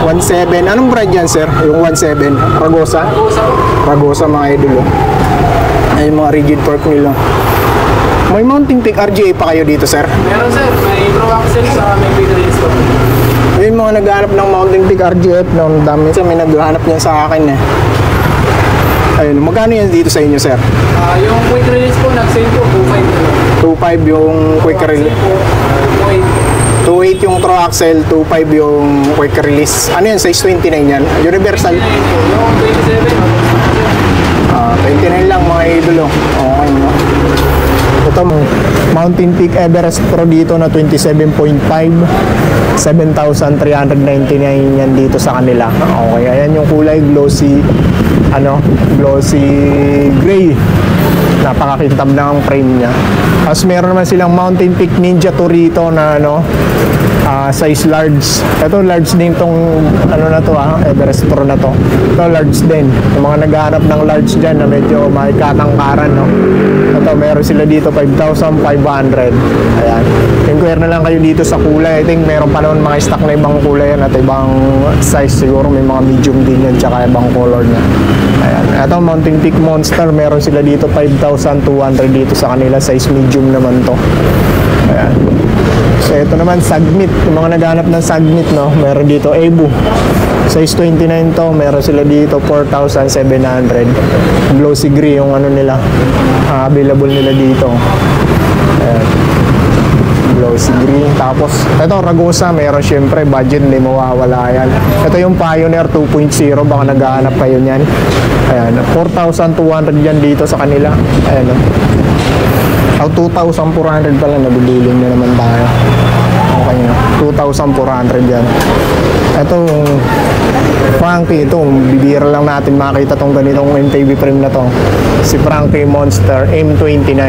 1.7. Anong brand yan, sir? Yung 1.7? Ragosa? Ragosa mga idol. Ay, mga rigid fork nila. May mounting peak RGA pa kayo dito, sir? Meron, sir. May Pro Axle sa may quick release ko. Yung mga naghahanap ng mounting peak RGF, no, dami. May naghahanap niyan sa akin eh. Ayun, magkano yan dito sa inyo, sir? Yung quick release po, nag-sale po, 2.5 2.5 yung quick release. 2.8 yung Pro Axle, 2.5 yung quick release. Ano yan? Size 29 yan? Universal? Yung 27. 29 lang mga idolo. Okay mo. Ito, Mountain Peak Everest Pro dito na 27.5. 7,399 yan dito sa kanila. Okay, ayan yung kulay glossy, glossy gray. Napakakintab na ang frame niya. Tapos meron naman silang Mountain Peak Ninja Torito na size large. Ito large din tong Everest Pro na to. Ito large din. Yung mga naghahanap ng large dyan na medyo may katangkaran, no? Ito meron sila dito 5,500. Ayan. Inquire na lang kayo dito sa kulay. I think meron pa naman mga stock na ibang kulay yan at ibang size. Siguro may mga medium din yan tsaka ibang color niya. Ayan. Ito Mountain Peak Monster, meron sila dito 5,200 dito sa kanila. Size medium naman to. Ayan. So ito naman Sagmit, yung mga naghanap ng Sagmit, no, meron dito Ebu size 29 to, meron sila dito 4,700. Glossy gray yung nila, available nila dito. Ayan. Glossy green. Tapos ito Ragosa, meron syempre budget, hindi mawawala yan. Ito yung Pioneer 2.0, baka naghahanap kayo niyan. Ayan, 4,200 yan dito sa kanila. Ayan, no? 2,400 pala, nabibiling na naman tayo. Okay na, 2,400 yan. Ito Frankie, ito bibira lang natin makita tong ganitong MTB frame na to. Si Frankie Monster M29.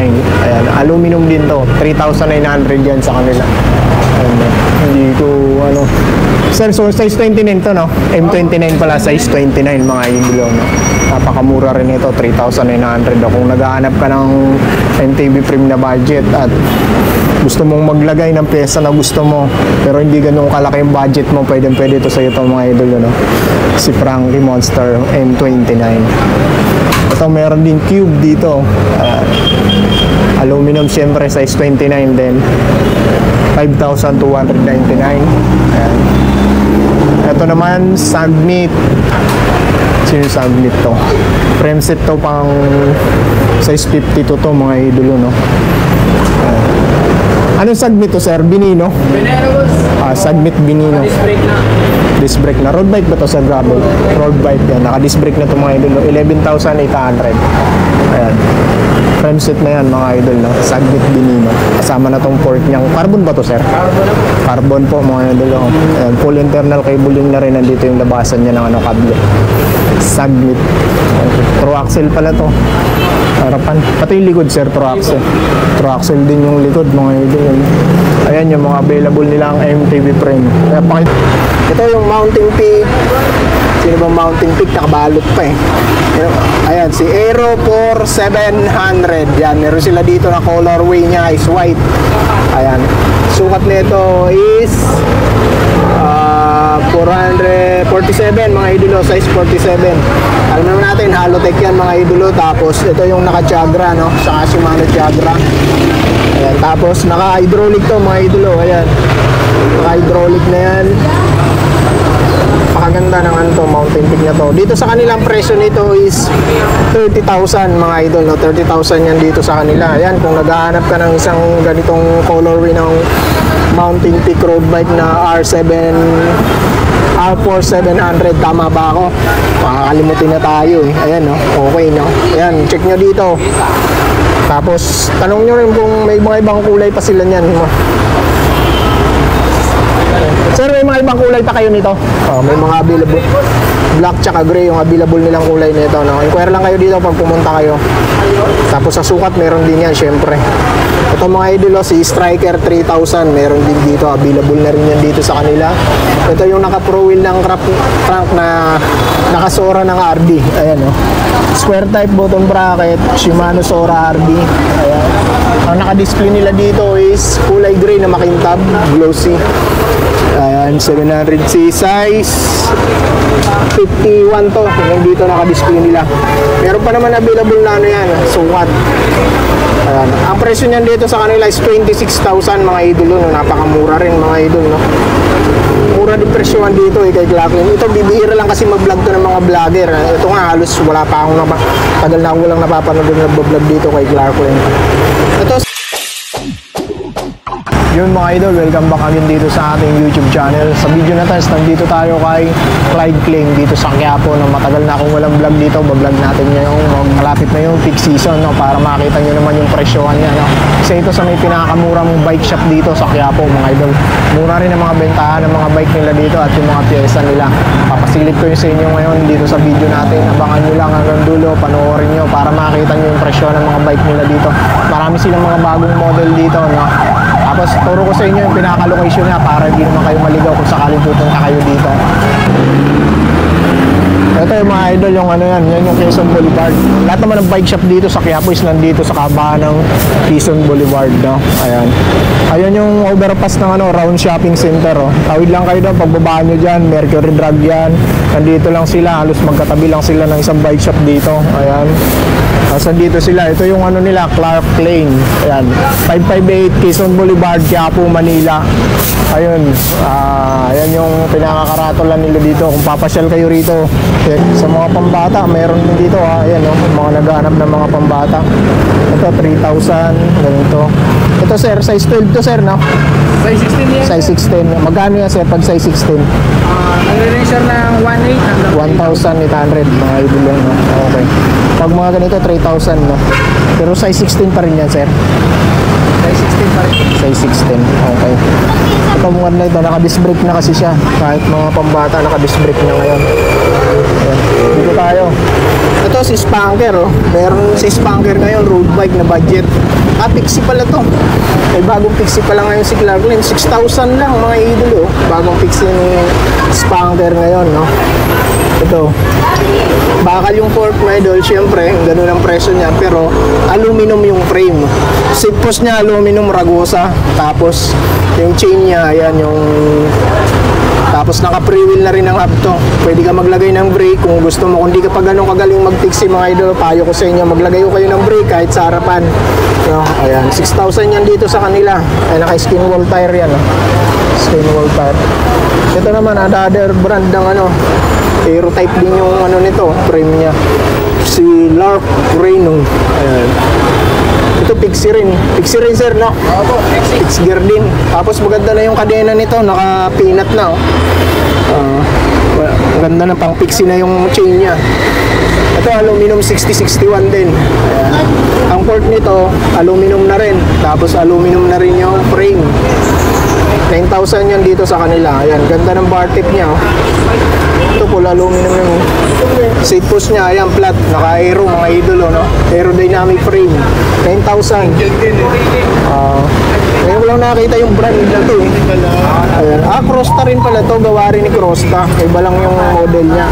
Ayan, aluminum din to, 3,900 yan sa kanila. Ayan, hindi ko sir, so size 29 to, no? M29 pala, size 29 mga idolo, no? Napakamura rin ito, 3,900. Kung naghahanap ka ng MTB frame na budget at gusto mong maglagay ng pyesa na gusto mo pero hindi ganun kalaki yung budget mo, pwede ito sa iyo mga idolo, no? Si Frankie Monster M29. Ito meron din Cube dito, aluminum syempre, size 29 din, 5,299. Ayan. Ito naman Sagmit. Sino Sagmit to? Frame set to, pang size 52 to mga idolo, no? Anong Sagmit to, sir? Binino? Binino, boss. Sagmit Binino. Disc brake na. Disc brake na. Road bike ba to, sir? Gravel? Road bike yan. Naka-disc brake na to mga idol. 11,800. Ayan. Frame set na yan mga idol, no? Sagmit Binino. Kasama na tong fork niyang. Carbon ba to, sir? Carbon na. Carbon po mga idol, no? Ayan. Full internal cabling na rin. Nandito yung labasan niya ng kable. Sagmit. Pro axle pala to. Harapan. Pati yung likod, sir, Pro axle. Pro axle din yung likod mga idol. Ayan yung mga available nilang MTB frame. Ito yung Mountain Peak. Sino ba Mountain Peak? Nakabalot pa eh. Ayan, si Aero 4700. Yan, meron sila dito na colorway niya is white. Ayan. Sukat nito is 447 mga idolo, size 47. Alam naman natin, Halotech yan mga idolo. Tapos ito yung naka-Chagra, no? Saka Shimano Chagra. Ayan, tapos naka-hydraulic to mga idolo. Ayan, naka-hydraulic na yan. Pakaganda ng Mountain Peak na to. Dito sa kanilang presyo nito is 30,000 mga idol, no? 30,000 yan dito sa kanila. Ayan, kung naghahanap ka ng isang ganitong colorway ng Mountain Peak road bike na R4 700, tama ba ako? Pakakalimutin na tayo eh. Ayan, no? Okay, no? Ayan, check nyo dito. Tapos tanong nyo rin kung may mga ibang kulay pa sila niyan, no? Sir, may mga ibang kulay pa kayo nito? May mga available. Black tsaka gray yung available nilang kulay nito, no? Inquire lang kayo dito pag pumunta kayo. Tapos sa sukat meron din yan syempre. Ito mga idolo, si Striker 3000 meron din dito, available na rin yan dito sa kanila. Ito yung naka pro wheel ng crank na nakasora ng RD. Ayan, no? Square type button bracket, Shimano Sora RD. Ayan. Ang naka-display nila dito is kulay gray na makintab, glossy. Ayan, 700C size 51 to. Hanggang dito naka-display nila. Meron pa naman available na ano yan, sukat. Ayan. Ang presyo niyan dito sa kanila is 26,000 mga idol, no? Napakamura rin mga idol, no? Mura din presyohan dito kay Clarklin. Ito bibihira lang kasi mag-vlog to ng mga vlogger. Ito nga halos wala pa akong tagal na ako walang napapanood na nag-vlog dito kay Clarklin. Ito yun mga idol, welcome back again dito sa ating YouTube channel. Sa video na tayo, nandito tayo kay Clyde Claim dito sa Quiapo. No? Matagal na akong walang vlog dito, bablog natin ngayon. Malapit na yung peak season, no? Para makita nyo naman yung presyohan niya. No? Kasi ito sa may pinakamurang bike shop dito sa Quiapo mga idol. Mura rin ang mga bentahan ng mga bike nila dito at yung mga pyesa nila. Papasilip ko yun sa inyo ngayon dito sa video natin. Abangan nyo lang hanggang dulo, panoorin nyo para makita nyo yung presyo ng mga bike nila dito. Marami silang mga bagong model dito. No? Tapos turo ko sa inyo yung pinaka-location niya para hindi naman kayo maligaw kung sakaling pupunta kayo dito. Ito yung mga idol, yung ano yan yung Quezon Boulevard. Lahat naman ng bike shop dito sa Quiapo is nandito sa kabahan ng Quezon Boulevard, no? Ayan. Ayan yung overpass ng Round Shopping Center, oh. Tawid lang kayo doon, pagbabaan nyo dyan, Mercury Drug yan. Nandito lang sila, halos magkatabi lang sila ng isang bike shop dito. Ayan. Tapos nandito sila, ito yung ano nila, Clark Lane. Ayan. 558 Quezon Boulevard, Quiapo, Manila. Ayun. Ayan yung pinakakaratolan nila dito. Kung papasyal kayo rito, sa mga pambata, mayroon din dito, ha. Ayan, oh, mga naghahanap ng mga pambata. Ito, 3,000. Ganito. Ito, sir, size 12 to, sir, no? Size 16 yan. Size 16. Magkano yan, sir, pag size 16? Nagre-register ng 1,800 hanggang 1,800, mga idol yan, no? Okay. Pag mga ganito, 3,000, no? Pero size 16 pa rin yan, sir. size 16 pa rin. Size 16, okay. Ito mga na ito, naka-disc brake na kasi siya. Kahit mga pambata, naka-disc brake na ngayon. Ayan. Dito tayo. Ito si Spanker, oh. Meron si Spanker ngayon, road bike na budget. Pixie pala to. May bagong Pixie pala ngayon si Clarklin. 6,000 lang mga idol, oh. Bagong Pixie ni Spanker ngayon, no? Ito. Bakal yung fork mga idol, syempre, ganun ang presyo niya. Pero aluminum yung frame. Seat post niya, aluminum Ragosa. Tapos yung chain niya, ayan yung... Tapos naka-pre-wheel na rin ang hub to. Pwede ka maglagay ng brake kung gusto mo. Kung di ka pa ganun kagaling mag-fixie mga idol, payo ko sa inyo, maglagay ko kayo ng brake kahit sa harapan. No, ayan, 6,000 yan dito sa kanila. Ay, naka-skin wall tire yan. Oh. Skin wall tire. Ito naman, another brand ng Aero type din yung nito, frame niya. Si Lark Reno. Ayan. Ito Pixie rin. Pixie rin, sir, no? Opo, Fix gear din. Tapos maganda na yung kadena nito, naka-pinat na, oh. Maganda na, pang Pixie na yung chain niya. Ito aluminum 6061 din. Ayan. Ang port nito, aluminum na rin. Tapos aluminum na rin yung frame. 9,000 yan dito sa kanila. Ayan, ganda ng bar tip niya, oh. Ito full aluminum yung seat post niya. Ayan, flat. Naka-aero mga idol, no? Aerodynamic frame. 9,000. Ngayon ko lang nakita yung brand nila to, eh. Ayan. Crosta rin pala to. Gawa rin ni Crosta. Iba lang yung model niya.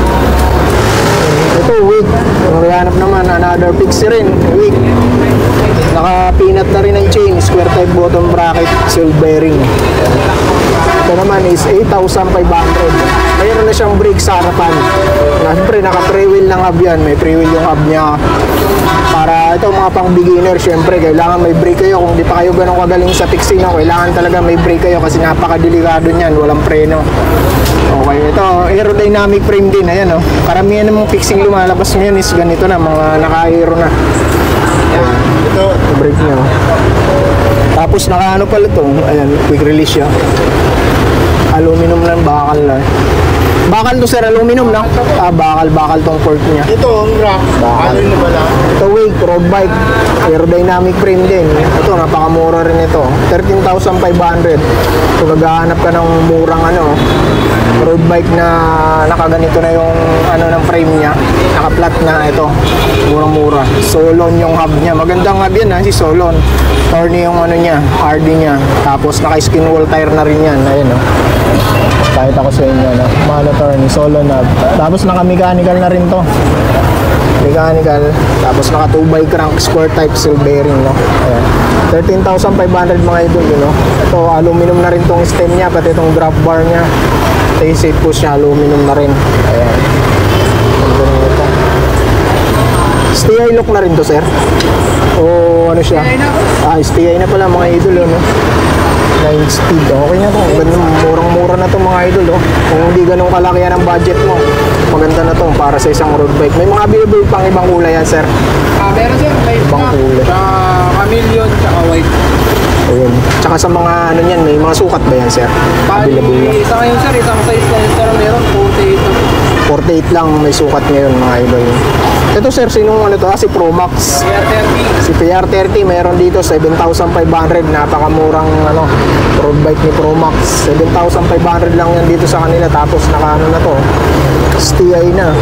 Ito, wig. Kung rihanap naman, another Pixie rin. Wig. Naka-pinat na rin ang chain. Square type bottom bracket. Seal bearing. Ito naman is 8,500. Mayroon na siyang brake sa harapan. Siyempre, naka-pre-wheel ng hub yan. May pre-wheel yung hub niya. Para ito mga pang beginner, syempre, kailangan may brake kayo. Kung di pa kayo ganun kagaling sa fixing, kailangan talaga may brake kayo kasi napaka-delikado niyan. Walang preno. Okay, ito, aerodynamic frame din. Ayan, oh. Karamihan ng mga fixing lumalabas ngayon is ganito na, mga naka-aero na. Ayan. Ito, brake niya. Oh. Tapos naka-ano pala ito. Ayan, quick release siya. Aluminum lang, bakal lang. Bakal to, sir, aluminum lang. Bakal tong port niya. Ito, ang rock. Bakal. Ano ba lang? Ito, wig, road bike. Aerodynamic frame din. Ito, napakamura rin ito. 13,500. Kung gagahanap ka ng murang road bike na nakaganito na yung ng frame niya, naka-flat na, ito. Murang-mura. Solon yung hub niya. Magandang hub yan, ha, si Solon. Torney yung niya, RD niya. Tapos naka-skin wall tire na rin yan. Ayun, oh. Kahit ako sa inyo, no? Monotor ni Solon hub. Tapos naka-mechanical na rin to. Mechanical. Tapos naka 2x crank square type seal bearing, no? Ayan. 13,500 mga idol, no? Ito, aluminum na rin tong stem niya, pati itong drop bar niya. Tailgate push niya, aluminum na rin. Ayan. Ganda na ito. STI lock na rin to, sir? O ano siya? STI na. STI na pala mga idol, no? 9 speed. Okay na to. Murang-mura na to mga idol, oh. Kung hindi ganun kalaki yan ang budget mo, maganda na to para sa isang road bike. May mga available pang ibang kulay yan, sir. Meron sir, may Ibang kulay. chameleon, tsaka white. Ayun. Tsaka sa mga ano niyan, may mga sukat ba yan, sir? Available na. Isa ngayon sir, isang size na yun sir, meron 48 48 lang may sukat ngayon mga idol. Ito sir, sinong ano to? Si Pro Max. PR30. Si PR30 meron dito 7,500, napakamurang ano, road bike ni Pro Max. 7,500 lang yan dito sa kanila, tapos naka ano na to, STI na.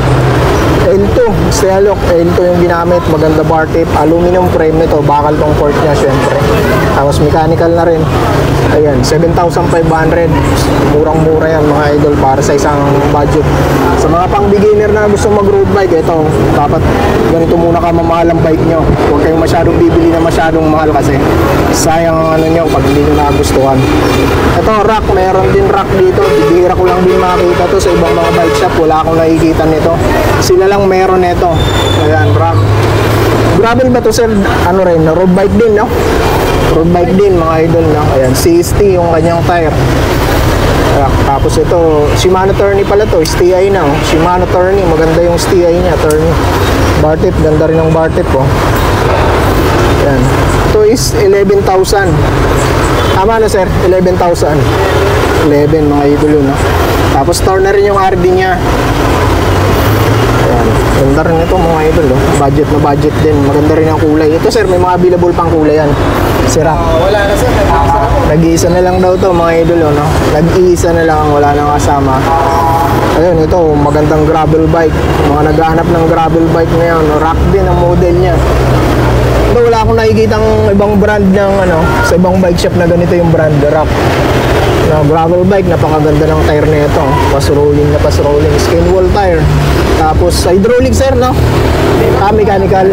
L2, STI lock, L2 yung ginamit, maganda bar tip, aluminum frame nito, bakal tong port niya syempre. Tapos mechanical na rin. Ayan, 7,500. Murang-mura yan mga idol para sa isang budget. Sa mga pang beginner na gusto mag road bike, ito, dapat ganito muna ka mamahal ang bike nyo. Huwag kayong masyadong bibili na masyadong mahal kasi sayang ang ano nyo pag hindi nyo nagustuhan. Ito, rack, meron din rack dito. Bibira ko lang din makita to sa ibang mga bike shop. Wala akong nakikita nito. Sila lang meron nito. Ayan, rack. Gravel ba to sir? Ano rin, road bike din, no? Road bike din mga idol, no? Ayan, CST yung kanyang tire. Tapos ito, Shimano Tourney pala to, STI na, oh. Shimano Tourney, maganda yung STI niya, Tourney. Bar tip, ganda rin ang bar tip, oh. Ayan. Ito is 11,000. Tama na sir, 11,000. 11 mga idol, no? Tapos store na rin yung RD niya. Ayan. Ganda rin ito mga idol, oh. Budget na budget din. Maganda rin ang kulay. Ito sir, may mga available pang kulay yan. Sira. Wala na sir, nag-iisa na po. Nag-iisa na lang daw to mga idol, oh, no? Nag-iisa na lang, wala nang kasama. Ayun, ito, magandang gravel bike. Mga naghahanap ng gravel bike ngayon, no? Rock din ang model niya. Ito, wala akong nakikitang ibang brand ng ano, sa ibang bike shop na ganito yung brand, Rock. No, gravel bike, napakaganda ng tire na ito. Pas-rolling na pas-rolling. Skin wall tire. Tapos, hydraulic sir, no? Mechanical.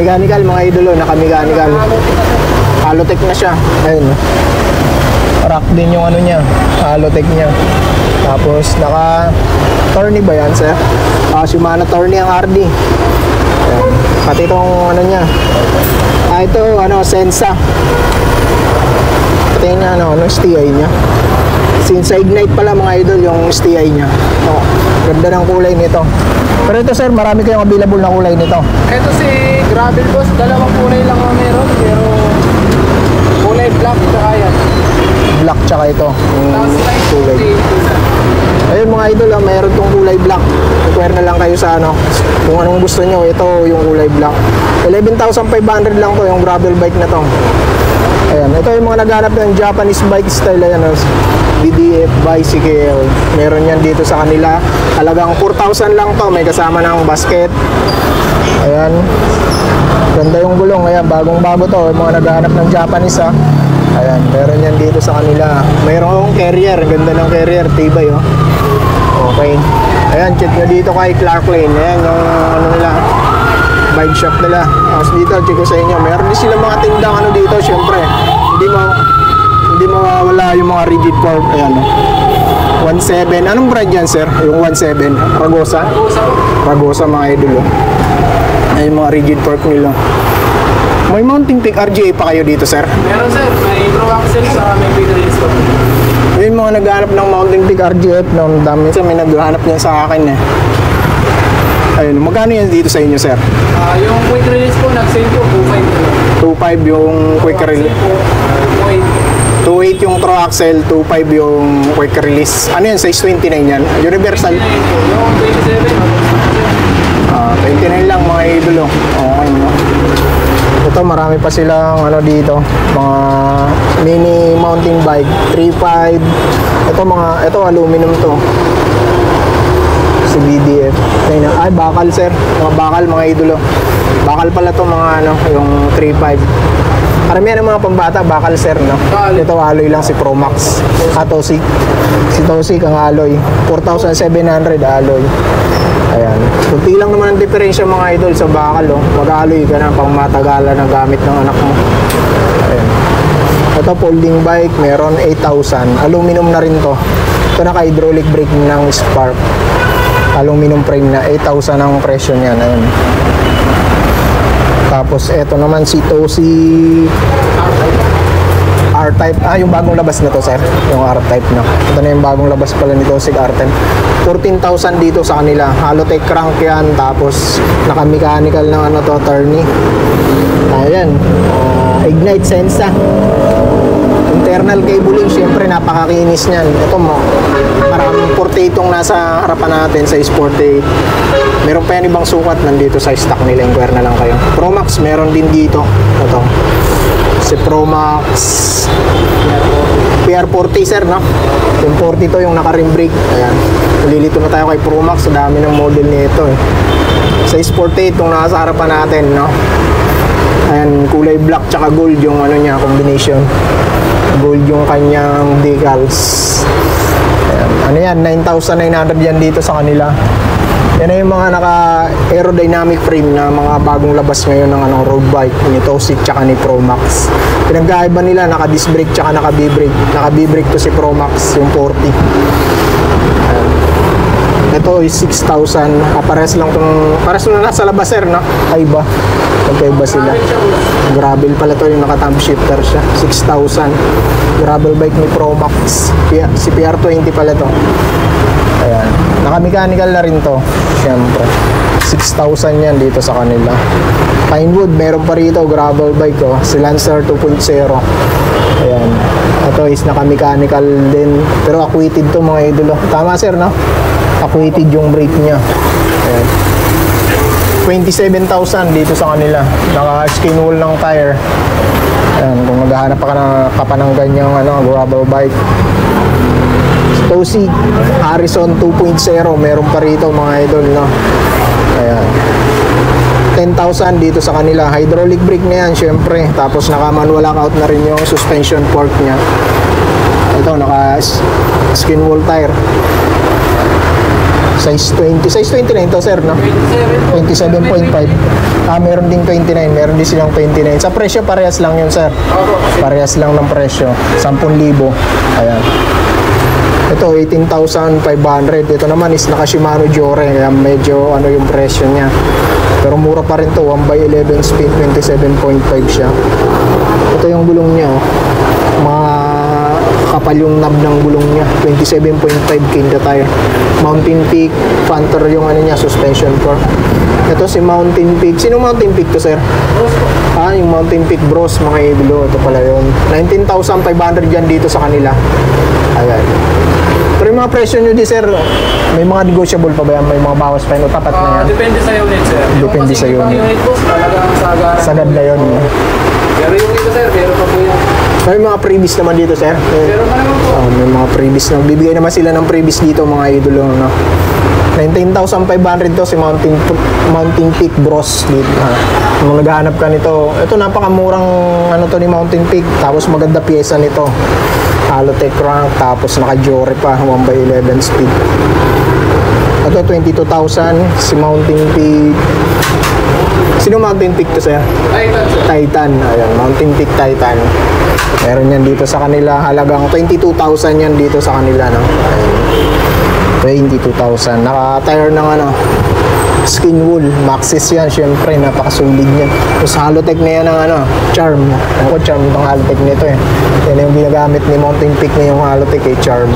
Mechanical, mga idolo, naka-mechanical. Halotech na siya. Ayun, no? Rock din yung ano niya. Halotech niya. Tapos, naka-Tourney ba yan, sir? Shimano Tourney ang RD. Ayan. Pati itong ano niya. Ito, ano, Sensa. Pati na, ano, STI niya. Since Ignite pala mga idol yung STI niya. Oh, ganda ng kulay nito. Pero ito sir, marami kayong available na kulay nito. Ito si Gravel Boss, dalawang kulay lang ang meron, pero kulay black tsaka yan. Black tsaka ito. Tapos light Kulay. Ayun mga idol, mayroon tong kulay black. Inquire na lang kayo sa ano, kung anong gusto nyo. Ito yung kulay black. 11,500 lang to yung gravel bike na to. Ayan, ito yung mga naghanap ng Japanese bike style. Ayan, BDF bicycle. Meron yan dito sa kanila. Talagang 4,000 lang to. May kasama ng basket. Ayan. Ganda yung gulong. Ayan, bagong-bago to. Yung mga naghanap ng Japanese, ha. Ayan, meron yan dito sa kanila. Mayroong carrier. Ganda ng carrier. Tibay, oh. Okay. Ayan, check nyo dito kay Clark Lane. Ayan, yung ano nila, bike shop nila. Tapos dito, check ko sa inyo. Meron din sila mga tindang ano dito, syempre. Hindi mawawala yung mga rigid core. Ayan, oh. 1.7. Anong brand yan, sir? Yung 1.7. Ragosa? Ragosa, mga idol, oh. Ayan yung mga rigid fork nila. May mounting peak RGA pa kayo dito, sir? Meron sir, may Pro Axle sa may big release ko. Yung mga naghahanap ng mounting peak RGF, no, dami sa may naghahanap niyan sa akin, eh. Ayun, magkano yan dito sa inyo, sir? Yung quick release po, nag-sale po, 2.5 na lang. 2.5 yung quick release. 2.8 yung Pro Axle, 2.5 yung quick release. Ano yan, size 29 yan? Universal? Yung 27, 29 lang mga idolo. Okay, no? Ito, marami pa silang ano dito, mga mini mountain bike, 3.5. Ito aluminum to. Si BDF. Ay, bakal sir. Mga bakal, mga idolo. Bakal pala to mga ano, yung 3.5. Karamihan ng mga pambata, bakal sir, no? Ito alloy lang si Pro Max. Tosik. Si Tosik ang alloy. 4,700 alloy. Ayan. Kunti lang naman ang diferensya mga idol sa bakal, oh. Mag-aloy ka na pang matagalan na gamit ng anak mo. Ayan. Ito folding bike, meron 8,000. Aluminum na rin to. Ito naka-hydraulic brake ng Spark. Aluminum frame na 8,000 ang presyo niyan. Ayan. Tapos ito naman si Tosi R-Type. Yung bagong labas na to, sir. Yung R-Type na. Ito na yung bagong labas pala ni Tosi R-Type. 14,000 dito sa kanila. Halotech crank yan. Tapos naka-mechanical ng ano to, attorney. Ayan. Ignite Sensa. Internal cabling, syempre napakakinis niyan. Ito mo, maraming 48 itong nasa harapan natin sa Sport 8. Meron pa yan ibang sukat, nandito sa stock nila, inquire na lang kayo. Promax, meron din dito. Ito, si Promax PR40, sir, no? Yung 40 to, yung naka-rim brake. Ayan, nalilito na tayo kay Promax, dami ng model nito eh. Sa Sport 8, itong nasa harapan natin, no? Ayan, kulay black tsaka gold yung ano niya, combination. Gold yung kanyang decals. Ayan. Ano yan, 9,900 yan dito sa kanila. Yan na yung mga naka-aerodynamic frame na mga bagong labas ngayon ng road bike ni Tosi tsaka ni Promax. Pinagkaiba nila, naka-disc brake tsaka naka-B-brake. Naka-B-brake to si Promax, yung 40. Ayan. Ito is 6,000. Pares lang na nasa labas, sir, no? Ay ba? Magkaiba sila. Gravel pala to, yung naka-thumb shifter siya. 6,000. Gravel bike ni Promax. Si PR20 pala to. Ayan. Naka-mechanical na rin to. Siyempre. 6,000 yan dito sa kanila. Pinewood, meron pa rito. Gravel bike, oh. Si Lancer 2.0. Ayan. Ito is naka-mechanical din. Pero acquitted to, mga idolo. Tama, sir, no? Acquitted yung brake niya. Ayan. 27,000 dito sa kanila. Naka-skin wall ng tire. Ayan, kung maghahanap ka pa ng ganyang gravel bike. Tosi Harrison 2.0, meron pa rito mga idol, no? Ayan. 10,000 dito sa kanila. Hydraulic brake na yan, syempre. Tapos naka-manual lockout na rin yung suspension fork niya. Ito, naka-skin wall tire. Size 20. Size 29 to, sir, no? 27.5. Meron ding 29. Meron din silang 29. Sa presyo, parehas lang yun, sir. Parehas lang ng presyo. 10,000. Ayan. Ito, 18,500. Ito naman is naka Shimano Jore. Kaya medyo yung presyo niya. Pero mura pa rin to. 1/11 speed, 27.5 siya. Ito yung gulong niya, oh. Kapal yung knob ng gulong niya. 27.5 kinda tire. Mountain Peak, Panther yung niya, suspension fork. Ito si Mountain Peak. Sino Mountain Peak to, sir? Yung Mountain Peak Bros, mga idolo. Ito pala yun. 19,500 yan dito sa kanila. Ayan. Pero yung mga presyo nyo di, sir, may mga negotiable pa ba yan? May mga bawas pa yun o tapat na yan? Depende sa unit, sir. Depende sa unit. Unit boss, talagang sagad na yun. Pero yung dito, sir, pero pa po yung... May mga previous naman dito, sir. Pero naman po. May mga previous na. Bibigay naman sila ng previous dito, mga idolo, no? 19,500 to si Mountain Peak Bros dito. Kung naghahanap ka nito, ito napakamurang to ni Mountain Peak. Tapos maganda pyesa nito. Halotech crank, tapos naka-Jore pa, 1/11 speed. Ito 22,000 si Mountain Peak. Sino Mountain Peak to, sir? Titan, sir. Titan. Ayan, Mountain Peak Titan. Meron yan dito sa kanila. Halagang 22,000 yan dito sa kanila, no? Ayan. 22,000. Naka-tire ng skin wool. Maxxis yan, syempre. Napakasulig yan. Tapos Halotech na yan ng Charm. Ako, Charm itong Halotech nito eh. Yan yung ginagamit ni Mountain Peak na yung Halotech eh, Charm.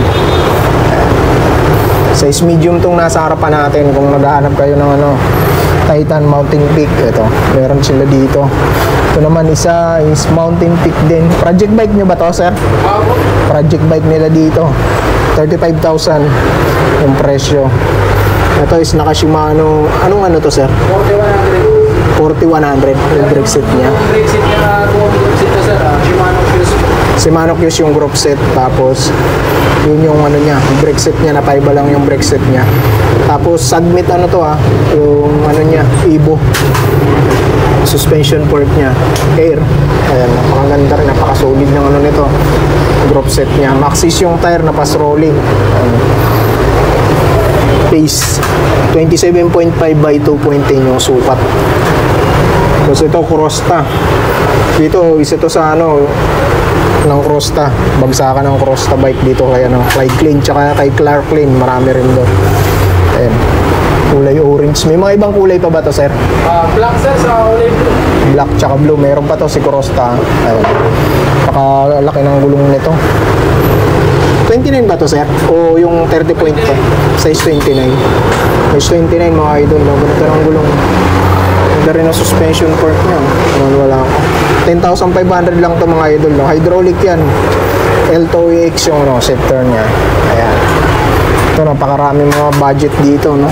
Size medium tong nasa harapan natin. Kung naghahanap kayo ng Titan Mountain Peak, ito, meron sila dito. Ito naman isa is Mountain Peak din. Project bike nyo ba to, sir? Project bike nila dito. 35,000 yung presyo. Ito is naka Shimano. Anong to, sir? 4100. 4100 yung brake set niya. Yung brake set niya, brake set niya, sir, Shimano Fuse. Shimano Fuse yung group set. Tapos yun yung niya, brake set niya, napaiba lang yung brake set niya. Tapos submit yung niya, Evo. Suspension port niya, air. Ayan, napakaganda rin, napakasolid ng nito. Group set niya. Maxxis yung tire na pas rolling. space. 27.5 by 2.10 yung sukat. Tapos ito, Crosta. Dito, isa to sa ano, ng Crosta. Bagsakan ng Crosta bike dito kay ano, Clyde Klein, tsaka kay Clark Klein. Marami rin doon. Ayan. Kulay orange. May mga ibang kulay pa ba to, sir? Black sir sa kulay blue. Black tsaka blue. Meron pa to si Crosta. Ayan. Pakalaki ng gulong nito. 29 ba to, sir? O yung 30 point to? Size 29. Size 29 mga idol. Ganito ng gulong. Ganda rin ang suspension port niya. Wala ako. 10,500 lang to mga idol. No? Hydraulic yan. L2EX yung no, shifter niya. Ayan. Ito, napakarami mga budget dito. No?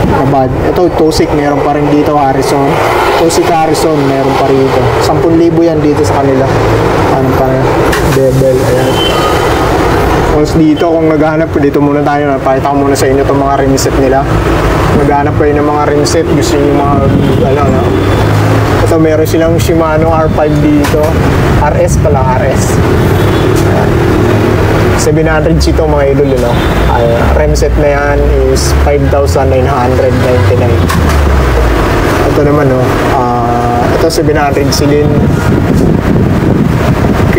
Ito, Tusik. Meron pa rin dito. Harrison. Tusik Harrison. Meron pa rin dito. 10,000 yan dito sa kanila. Ano pa rin? Bevel. Ayan. Tapos dito, kung naghahanap, dito muna tayo. Napakita ko muna sa inyo itong mga rim set nila. Naghahanap kayo ng mga rim set. Gusto nyo mga, ano, no? Ito, meron silang Shimano R5 dito. RS pala, RS. Ayan. 700 ito mga idol, no? Rim set na yan is 5,999. Ito naman, no? Ito 700 silin.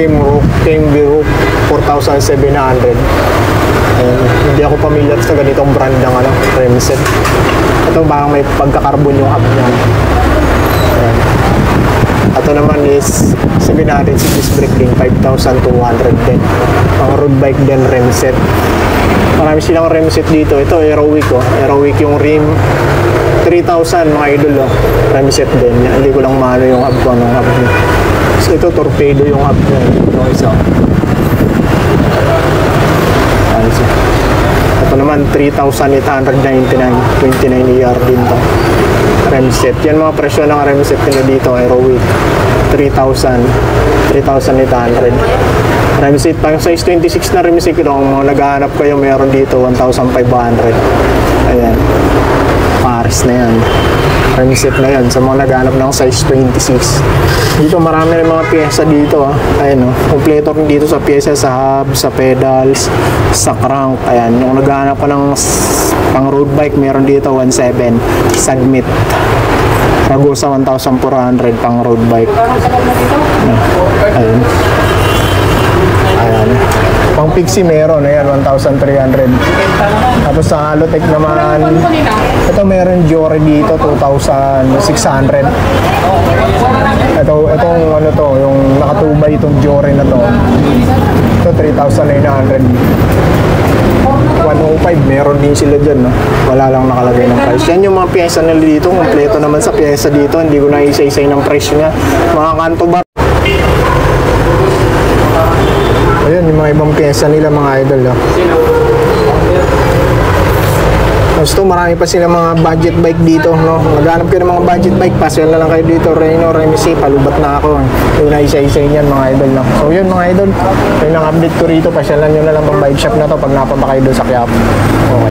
Camry Rook 4,700. Hindi ako pamilyar sa ganitong brand ng ano, rim set. Ito baka may pagka-carbon yung hub niya. Ayan. Ito naman is 700 si disc brake din, 5,200 din. Ang road bike din rim set. Marami silang rim set dito. Ito Aerowick, oh. Aerowick yung rim 3,000 mga idol, oh. Rim set din. Hindi ko lang maano yung hub ko, anong hub niya. So ito torpedo yung hub niya. Ito isa. Ito naman 3,899, 29 ER din to. Rem set. Yan mga presyo ng rem set nila dito, Aerowick. 3,000, 3,800. Rem set pang size 26 na rem set. Kung mga naghahanap kayo, meron dito 1,500. Ayan. Paris na yan. Rem set na yan sa mga naghanap ng size 26. Dito marami rin mga pyesa dito, ah. Ayan, oh. Kompleto rin dito sa pyesa, sa hub, sa pedals, sa crank. Ayan, yung naghahanap pa ng pang road bike, meron dito 1,700 Sagmit. Ragusa 1,400 pang road bike. Ayan. Ayan. Pang Pixie meron, ayan, 1,300. Tapos sa Halotech naman, ito meron Jory dito, 2,600. Itong ano to, yung nakatubay itong Jory na to. Ito 3,900. 105, meron din sila dyan, no? Wala lang nakalagay ng price. Yan yung mga pyesa nila dito. Kompleto naman sa pyesa dito. Hindi ko na isa-isay ng presyo niya. Mga kanto bar. Ayan, yung mga ibang pyesa nila, mga idol, no? Tapos ito, marami pa sila mga budget bike dito, no? Naghanap kayo ng mga budget bike, pasyal na lang kayo dito. Reno, Remisi, palubat na ako. Yung na isa-isa yan, mga idol, no? So yun, mga idol, yung nang-update ko rito, pasyalan nyo na lang ang bike shop na to pag napapa kayo doon sa Quiapo. Okay.